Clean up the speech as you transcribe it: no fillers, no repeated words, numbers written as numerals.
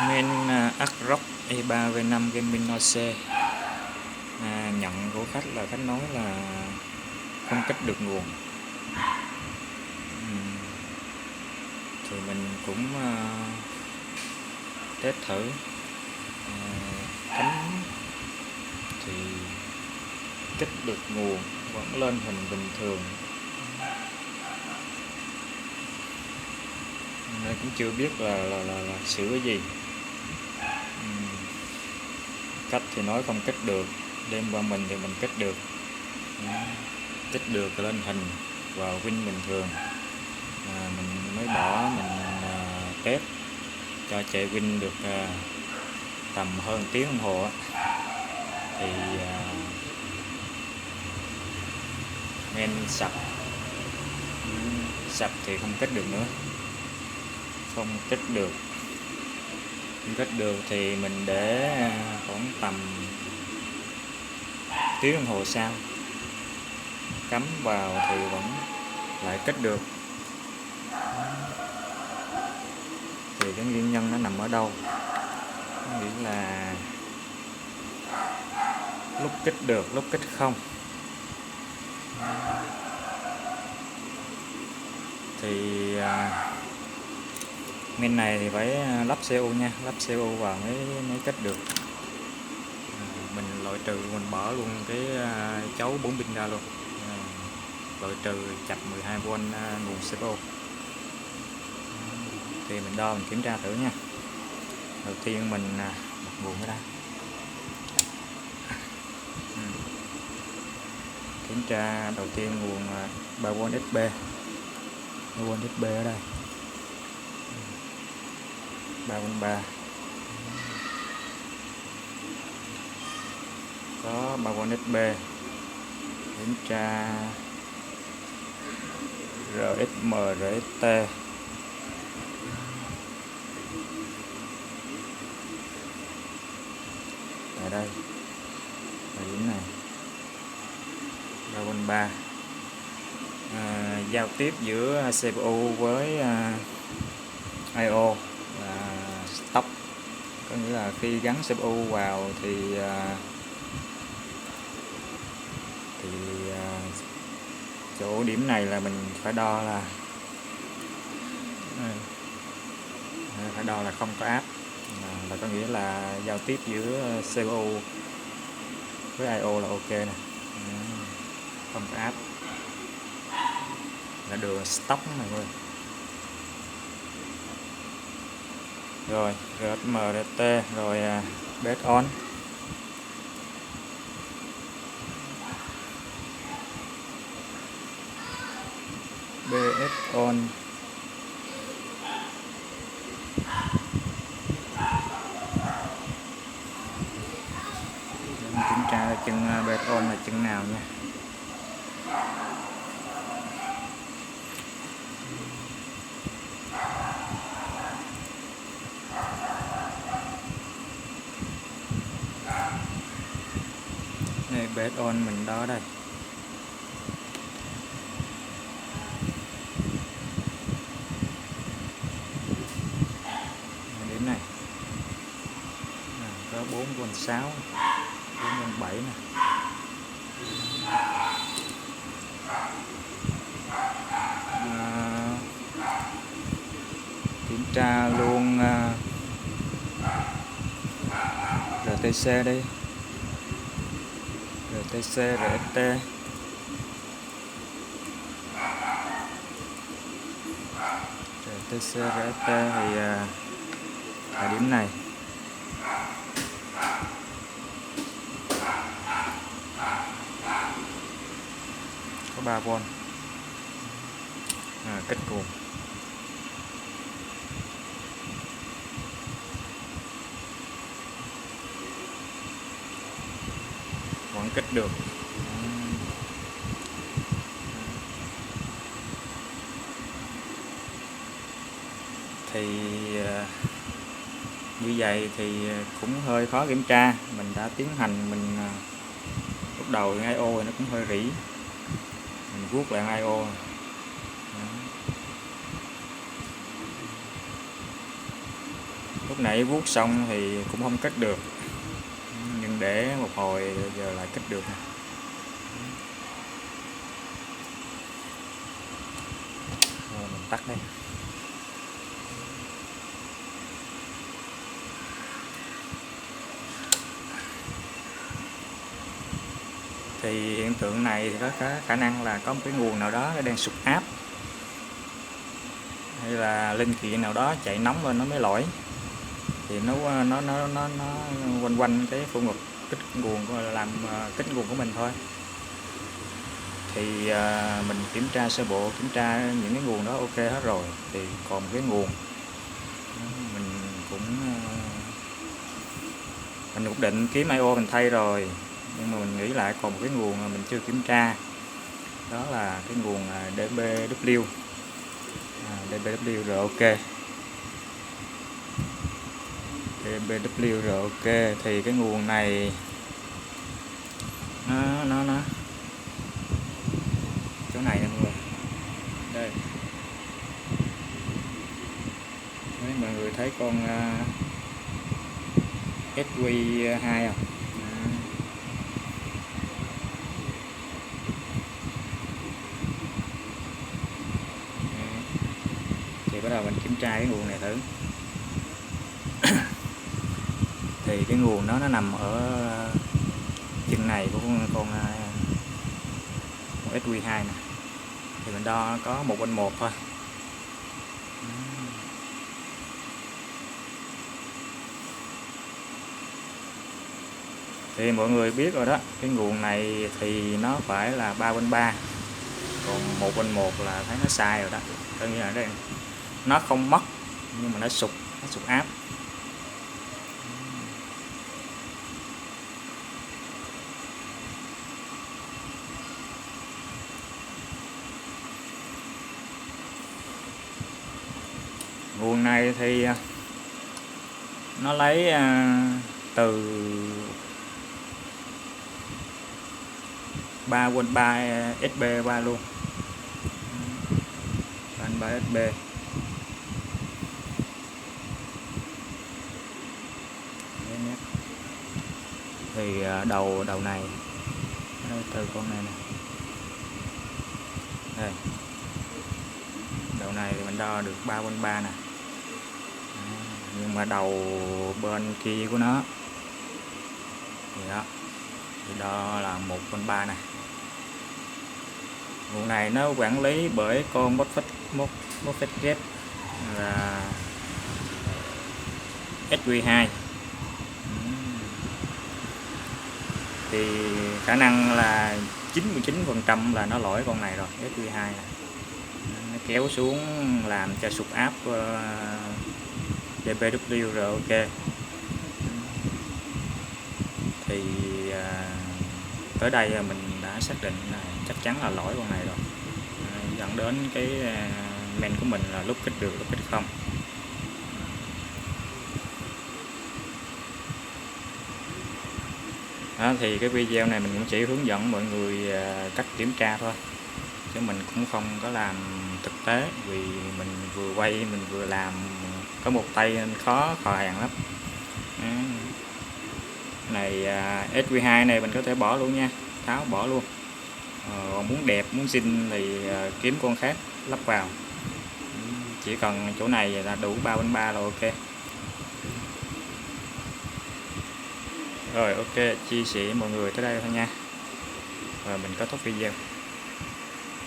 Men Arrow E3V5 Gaming OC. Nhận của khách là khách nói là không kích được nguồn. Thì mình cũng test thử, cắm thì kích được nguồn, vẫn lên hình bình thường. Nên cũng chưa biết là sửa cái gì. Cách thì nói không kích được, đem qua mình thì mình kích được. Kích được lên hình vào Win bình thường. Mình mới bỏ mình test cho chạy Win được tầm hơn tiếng đồng hồ thì men sập thì không kích được nữa, không kích được thì mình để khoảng tầm tiếng đồng hồ sau cắm vào thì vẫn lại kích được. Thì cái nguyên nhân nó nằm ở đâu? Có nghĩa là lúc kích được, lúc kích không. Thì men này thì phải lắp CPU nha, lắp CPU vào mới kích được. Mình loại trừ, mình bỏ luôn cái chấu 4 pin ra luôn, loại trừ chập 12V nguồn CPU. Thì mình đo, mình kiểm tra thử nha. Đầu tiên mình bật nguồn ở đây, kiểm tra đầu tiên nguồn 3V SB, 3V SB ở đây, 3V3 có 3V SB. Kiểm tra RSM, RST ở đây, ở điểm này 3V3. Giao tiếp giữa CPU với I/O là stop, có nghĩa là khi gắn CPU vào thì chỗ điểm này là mình phải đo là không có áp, là có nghĩa là giao tiếp giữa CPU với I/O là ok nè, không có áp, là đường stop này thôi. Rồi RSMRT, rồi bed on, BS on, kiểm tra chân bed on là chân nào nha. Đây bed on mình đo đây. Điểm này có 4V6, 4V7 nè. Kiểm tra luôn RTC đi, RTC, RST. RTC, RST thì ở điểm này có 3V, kích nguồn. Vẫn kích được. Thì như vậy thì cũng hơi khó kiểm tra. Mình đã tiến hành, mình lúc đầu I/O thì nó cũng hơi rỉ, mình vuốt lại I/O. Lúc nãy vuốt xong thì cũng không kết được, nhưng để một hồi giờ lại kết được nè. Rồi mình tắt đây. Thì hiện tượng này thì có khả năng là có một cái nguồn nào đó nó đang sụt áp, hay là linh kiện nào đó chạy nóng lên nó mới lỗi. Thì nó quanh quanh cái khu vực kích nguồn của làm kích nguồn của mình thôi. Thì mình kiểm tra sơ bộ, kiểm tra những cái nguồn đó ok hết rồi, thì còn cái nguồn mình cũng định kiếm IO mình thay rồi, nhưng mà mình nghĩ lại còn một cái nguồn mà mình chưa kiểm tra, đó là cái nguồn DBW DBW ROK. DBW ROK thì cái nguồn này nó chỗ này nè mọi người, đây. Đấy, mọi người thấy con SQ2 không? Thì bắt đầu mình kiểm tra cái nguồn này thử. Thì cái nguồn đó nó nằm ở chân này của con SQ2 nè. Thì mình đo có 1/1 thôi. Thì mọi người biết rồi đó, cái nguồn này thì nó phải là 3/3, còn 1/1 là thấy nó sai rồi đó. Tất nhiên là đây nó không mất, nhưng mà nó sụt áp. Nguồn này thì nó lấy từ 3/3 SB qua luôn, 3/3 SB. Thì đầu này từ con này nè, đây đầu này thì mình đo được 3/3 nè, nhưng mà đầu bên kia của nó thì đó thì đo là 1/3 này. Nguồn này nó quản lý bởi con MOSFET ghép là SQ2. Thì khả năng là 99% là nó lỗi con này rồi, SQ2 này. Nó kéo xuống làm cho sụt áp DBW ROK. Thì tới đây mình đã xác định là chắc chắn là lỗi con này rồi, dẫn đến cái men của mình là lúc kích được lúc kích không. Đó, thì cái video này mình cũng chỉ hướng dẫn mọi người cách kiểm tra thôi, chứ mình cũng không có làm thực tế, vì mình vừa quay mình vừa làm có một tay nên khó khò hàng lắm. Này SQ2 này mình có thể bỏ luôn nha, tháo bỏ luôn. Còn muốn đẹp muốn xinh thì kiếm con khác lắp vào. Chỉ cần chỗ này là đủ 3/3 là ok. Rồi ok, chia sẻ mọi người tới đây thôi nha. Rồi mình kết thúc video.